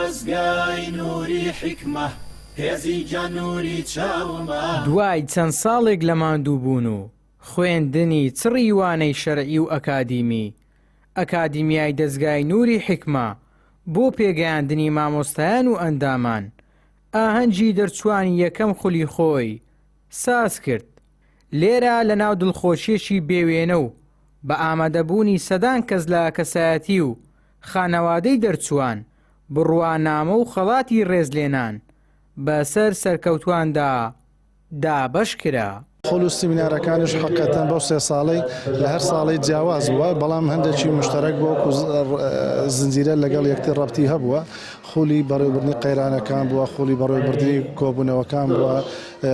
دەزگای نووری حکمە هێزی گیان نووری چاومە. دوای چەند ساڵێک لە ماندوو بوون و خوێندنی چڕیوانەی شەرعی و ئەکادیمی، ئەکادیمیای دەزگای نووری حکمە بۆ پێگەیاندنی مامۆستایان و ئەندامان ئاهەنگی دەرچوانی یەکەم خولی خۆی ساز کرد. لێرە لە ناو دڵخۆشیێکی بێوێنە و بە ئامادەبوونی سەدان کەس لە کەسایەتی و خانەوادەی دەرچوان بڕوانامە و خەڵاتی ڕێزلێنان بەسەر سەرکەوتواندا دابەش کرا. خۆل سیمینارەکانش حقەتەن بەو سێ ساڵەی لە هەر ساڵی جیاواز بووە، بەڵام هەندێکی مشتەرەک بۆ زنجیرە لەگەڵ یەکتر ڕەبتی هەبووە. خولی بەڕێوەبردنی قەیرانەکان بووە، خولی بەڕێوەبردنی کۆبوونەوەکان بووە،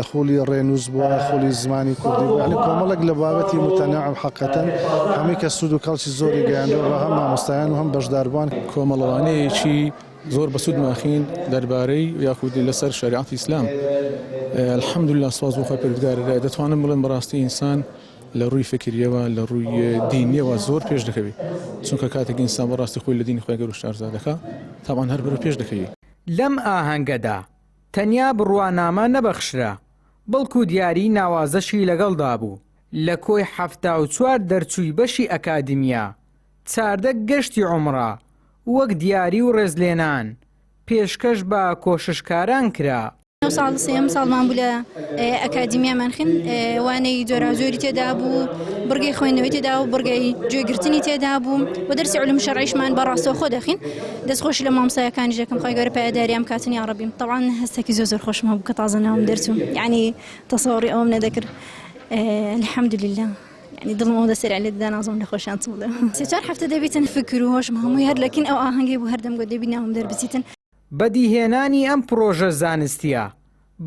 خولی ڕێنووس بووە، خولی زمانی کوردی بووە. یعنی کۆمەڵێک لە بابەتی متەنوع حقەتەن هەمووی کە سوود و کەڵکی زۆری گەیاندووە، هەم مامۆستایان و هەم بەشداربووان. کۆمەڵوانەیەکی زۆر بەسوود ماخین دەربارەی یاخودی لەسەر شریعەتی ئیسلام. الحەمدولله سواز بۆ خۆی پەروەردگار دەتوانم بڵێم بەڕاستی ئینسان لە ڕووی فکریەوە لە ڕووی دینیەوە زۆر پێش دەکەوێت، چونکە کاتێک ئینسان بەڕاستی خۆی لە دینی خۆی گەور و شارزا دەکات تاوان هەر بەرەو پێش دەکەوێت. لەم ئاهەنگەدا تەنیا بڕوانامە نەبەخشرا، بەڵکو دیاری ناوازەشی لەگەڵدا بوو. لە کۆی 74 دەرچووی بەشی ئەکادیمیا، چاردە گەشتی عومرە وەک دیاری و ڕێزلێنان پێشکەش بە کۆششکاران کرا. ساڵ سێم ساڵمان بوو لە ئەکادیمیامان خوێن، وانەی جۆرا-جۆری تێدا بوو، بڕگەی خوێندنەوەی تێدا و بڕگەی گوێگرتنی تێدا بوو و دەرسی علوم شەرعیشمان بەڕاستەوخۆ دەخین. دەستخۆشی لە مامۆستایەکانی دەکەم، خۆی گەورە پایداریام کاتنی یا ڕەبی. طبعاً هەستێکی زۆر خۆشمە بوو کە تازە ناوم دەرچووم، یعنی تەسەووڕی ئەوم نەدەکرد. الحەمدولله يعني دڵم ئەو دەسەر لێ دانازم لە خۆشیان چوڵە. سێ چوار هەفتە دەبێتن فکر و هۆشم هەمووی هەر لەکن ئەو ئاهەنگەی بوو هەردەم گۆ دەبی ناوم دەربچیتن. بەدیهێنانی ئەم پرۆژە زانستیە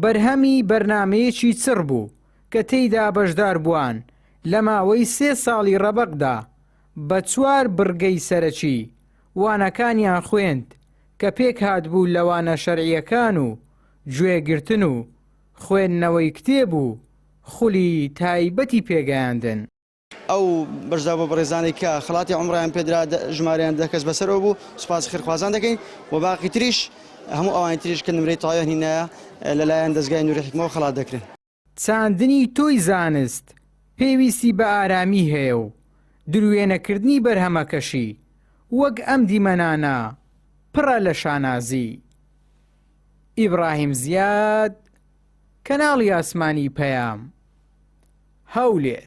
بەرهەمی بەرنمەیەکی چڕ بوو کە تێیدا بەشدار بووان لە ماوەی 3 ساڵی ڕەبەقدا بە 4 بڕگەی سەرەکی وانەکانیان خوێند کە پێک هاتبوو لەوانە شەرعیەکان و گوێگرتن و خوێندنەوەی کتێب و خولی تایبەتی پێگەیاندن. ئەو بەشدا بۆ بەڕێزانی کە خەڵاتی عومڕیان پێدرا ژمارەیان 10 کەس بەسەرەوە بوو، سوپاس خێرخوازان دەکەین و باقی تریش هەموو ئەوانی تریش کە نمرەی تەواوی هینایە لەلایەن دەزگای نووری حکمەوە خەڵات دەکرێن. چاندنی تۆی زانست پێویستی بە ئارامی هەیە و دروێنەکردنی بەرهەمەکەشی وەک ئەم دیمەنانە پڕە لە شانازی. ئیبراهیم زیاد، کەناڵی ئاسمانی پەیام، هەولێر.